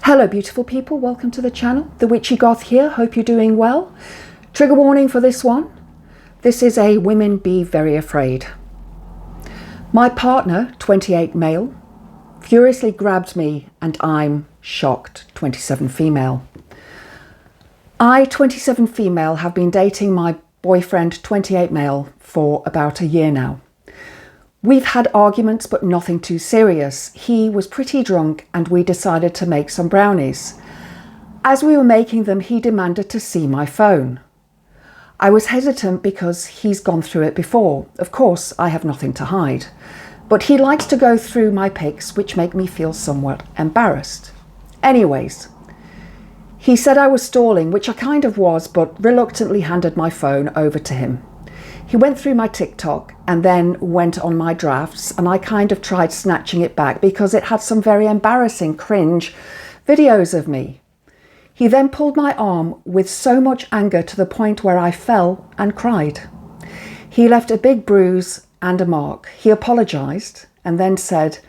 Hello beautiful people, welcome to the channel. The Witchy Goth here, hope you're doing well. Trigger warning for this one. This is a Women Be Very Afraid. My partner, 28 male, furiously grabbed me and I'm shocked, 27 female. I, 27 female, have been dating my boyfriend, 28 male, for about a year now. We've had arguments, but nothing too serious. He was pretty drunk and we decided to make some brownies. As we were making them, he demanded to see my phone. I was hesitant because he's gone through it before. Of course, I have nothing to hide. But he likes to go through my pics, which make me feel somewhat embarrassed. Anyways, he said I was stalling, which I kind of was, but reluctantly handed my phone over to him. He went through my TikTok and then went on my drafts, and I kind of tried snatching it back because it had some very embarrassing, cringe videos of me. He then pulled my arm with so much anger to the point where I fell and cried. He left a big bruise and a mark. He apologized and then said,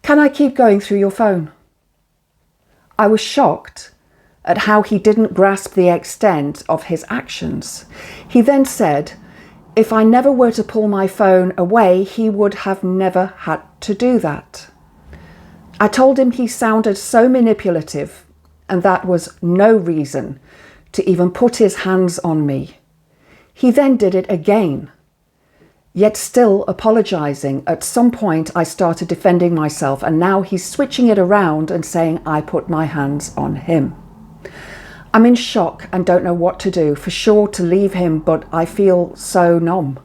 "Can I keep going through your phone?" I was shocked at how he didn't grasp the extent of his actions. He then said, if I never were to pull my phone away, he would have never had to do that. I told him he sounded so manipulative and that was no reason to even put his hands on me. He then did it again, yet still apologizing. At some point I started defending myself and now he's switching it around and saying I put my hands on him. I'm in shock and don't know what to do. For sure to leave him, but I feel so numb.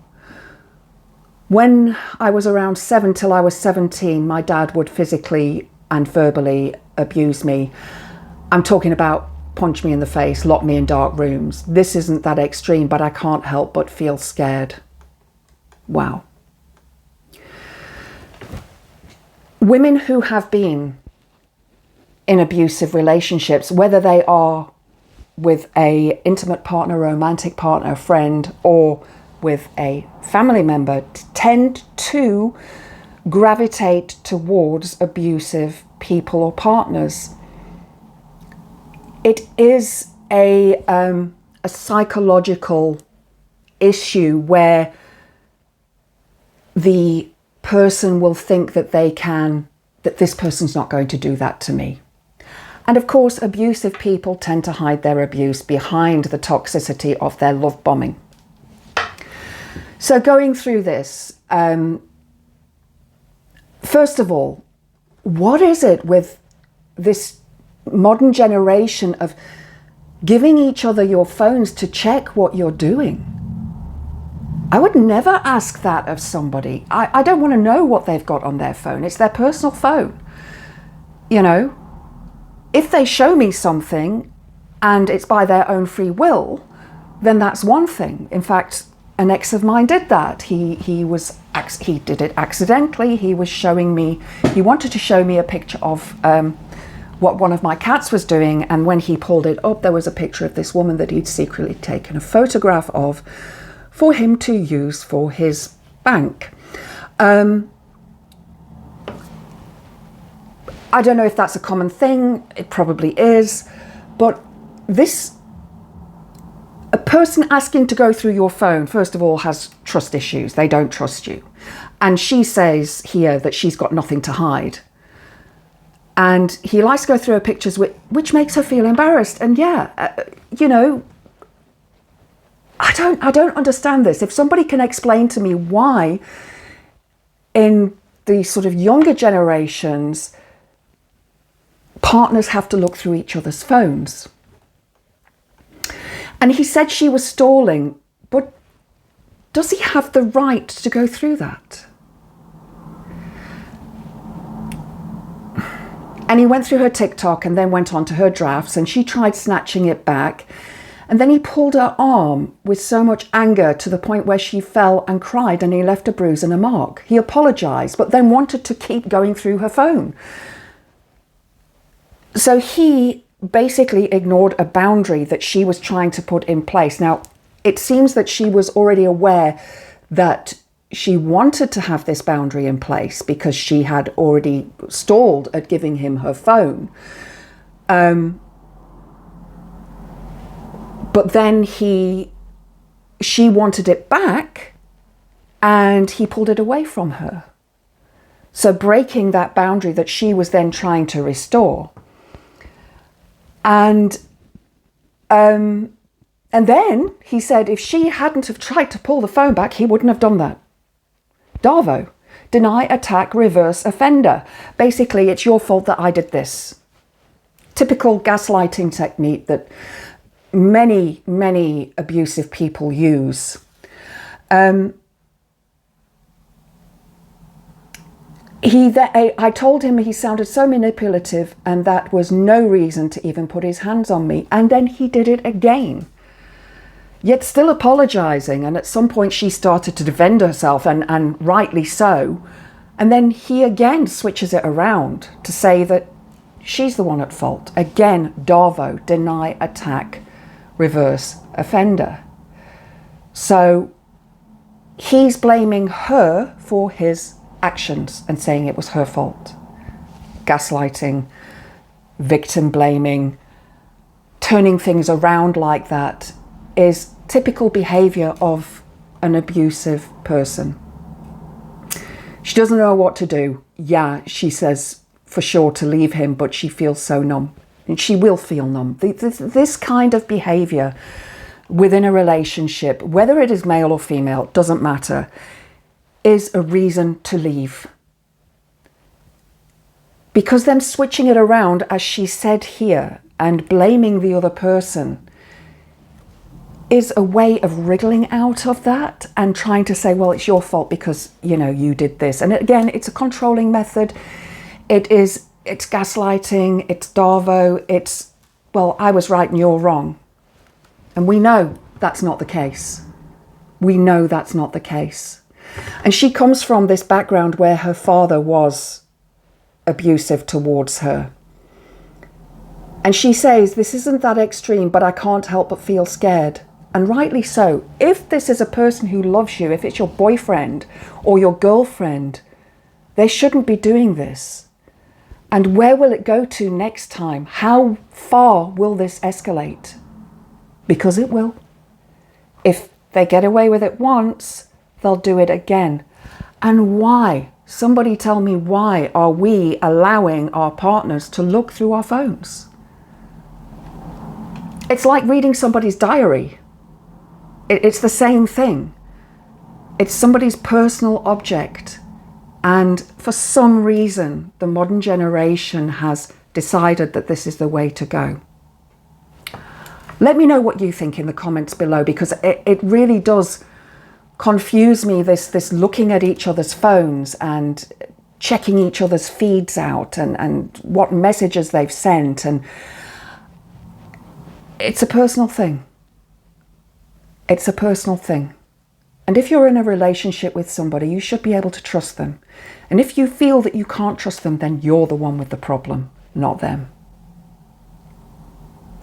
When I was around 7 till I was 17, my dad would physically and verbally abuse me. I'm talking about punch me in the face, lock me in dark rooms. This isn't that extreme, but I can't help but feel scared. Wow. Women who have been in abusive relationships, whether they are with a intimate partner, romantic partner, friend, or with a family member, tend to gravitate towards abusive people or partners. It is a psychological issue where the person will think that that this person's not going to do that to me. And of course, abusive people tend to hide their abuse behind the toxicity of their love bombing. So going through this, first of all, what is it with this modern generation of giving each other your phones to check what you're doing? I would never ask that of somebody. I don't want to know what they've got on their phone. It's their personal phone, you know. If they show me something and it's by their own free will, then that's one thing. In fact, an ex of mine did that. He did it accidentally. He wanted to show me a picture of what one of my cats was doing. And when he pulled it up, there was a picture of this woman that he'd secretly taken a photograph of for him to use for his bank. I don't know if that's a common thing. It probably is. But a person asking to go through your phone, first of all, has trust issues. They don't trust you. And she says here that she's got nothing to hide. And he likes to go through her pictures, which makes her feel embarrassed. And yeah, you know, I don't understand this. If somebody can explain to me why in the sort of younger generations, partners have to look through each other's phones. And he said she was stalling, but does he have the right to go through that? And he went through her TikTok and then went on to her drafts and she tried snatching it back. And then he pulled her arm with so much anger to the point where she fell and cried and he left a bruise and a mark. He apologized, but then wanted to keep going through her phone. So he basically ignored a boundary that she was trying to put in place. Now, it seems that she was already aware that she wanted to have this boundary in place because she had already stalled at giving him her phone. But then she wanted it back and he pulled it away from her. So breaking that boundary that she was then trying to restore. And then he said if she hadn't have tried to pull the phone back, he wouldn't have done that. Darvo, deny, attack, reverse offender. Basically, it's your fault that I did this. Typical gaslighting technique that many, many abusive people use. I told him he sounded so manipulative and that was no reason to even put his hands on me. And then he did it again, yet still apologizing. And at some point she started to defend herself, and rightly so. And then he again switches it around to say that she's the one at fault. Again, Darvo, deny, attack, reverse offender. So he's blaming her for his actions and saying it was her fault. Gaslighting, victim blaming, turning things around like that is typical behavior of an abusive person. She doesn't know what to do. Yeah, she says for sure to leave him, but she feels so numb. And she will feel numb. This kind of behavior within a relationship, whether it is male or female, doesn't matter, is a reason to leave. Because them switching it around, as she said here, and blaming the other person is a way of wriggling out of that and trying to say, well, it's your fault because, you know, you did this. And again, it's a controlling method. It's gaslighting, it's Darvo, it's, well, I was right and you're wrong. And we know that's not the case. We know that's not the case. And she comes from this background where her father was abusive towards her. And she says, this isn't that extreme, but I can't help but feel scared. And rightly so. If this is a person who loves you, if it's your boyfriend or your girlfriend, they shouldn't be doing this. And where will it go to next time? How far will this escalate? Because it will. If they get away with it once, they'll do it again. And why? Somebody tell me, why are we allowing our partners to look through our phones? It's like reading somebody's diary. It's the same thing. It's somebody's personal object. And for some reason, the modern generation has decided that this is the way to go. Let me know what you think in the comments below, because it really does confuse me, this looking at each other's phones and checking each other's feeds out and what messages they've sent. And it's a personal thing. It's a personal thing. And if you're in a relationship with somebody, you should be able to trust them. And if you feel that you can't trust them, then you're the one with the problem, not them.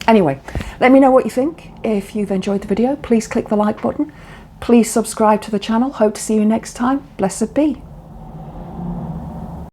Anyway, let me know what you think. If you've enjoyed the video, please click the like button. Please subscribe to the channel. Hope to see you next time. Blessed be.